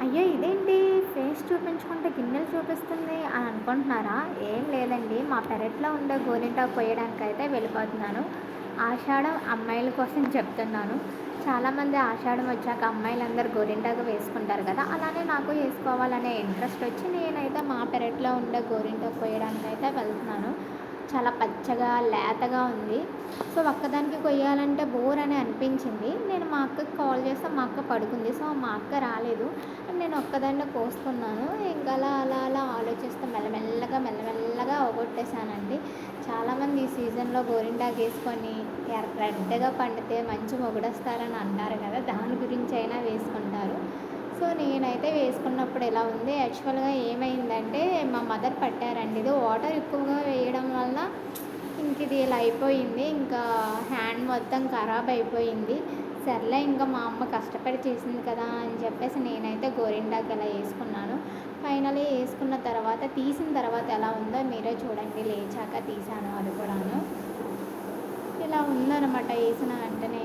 అయ్యో! ఇదేంటి ఫేస్ చూపించకుండా గిన్నెలు చూపిస్తుంది అని అనుకుంటున్నారా? ఏం లేదండి. మా పెరట్లో ఉండే గోరింటాకు కొయ్యడానికైతే వెళ్ళిపోతున్నాను. ఆషాఢం అమ్మాయిల కోసం చెప్తున్నాను. చాలామంది ఆషాఢం వచ్చాక అమ్మాయిలందరూ గోరింటాకు వేసుకుంటారు కదా! అలానే నాకు ఏసుకోవాలనే ఇంట్రెస్ట్ వచ్చి నేనైతే మా పెరట్లో ఉండే గోరింటాకు కొయ్యడానికైతే వెళ్తున్నాను. చాలా పచ్చగా, లేతగా ఉంది. సో, ఒక్కదానికి కొయ్యాలంటే బోర్ అని అనిపించింది. నేను మా అక్కకి కాల్ చేస్తే మా అక్క పడుకుంది. సో, మా అక్క రాలేదు. నేను ఒక్కదాన్నే కోసుకున్నాను. ఇంక అలా ఆలోచిస్తూ మెల్లమెల్లగా అవగొట్టేసానండి. చాలామంది ఈ సీజన్‌లో గోరింటాకేసుకొని రెడ్‌గా పండితే మంచి మొగుడొస్తారని అంటారు కదా! దాని గురించైనా వేసుకుంటారు. సో, నేనైతే వేసుకున్నప్పుడు ఇలా ఉంది. యాక్చువల్‌గా ఏమైందంటే మా మదర్ పట్టారండి. ఇది వాటర్ ఎక్కువగా వేయడం వల్ల ఇంకిది ఇలా అయిపోయింది. ఇంకా హ్యాండ్ మొత్తం ఖరాబ్ అయిపోయింది. సర్లే ఇంకా మా అమ్మ కష్టపడి చేసింది కదా అని చెప్పేసి నేనైతే గోరింటాకు ఇలా యేసుకున్నాను. ఫైనల్లీ యేసుకున్న తర్వాత తీసిన తర్వాత ఎలా ఉందో మీరే చూడండి. లేచాక తీసాను అది కూడాను. ఇలా ఉందనమాట యేసిన వెంటనే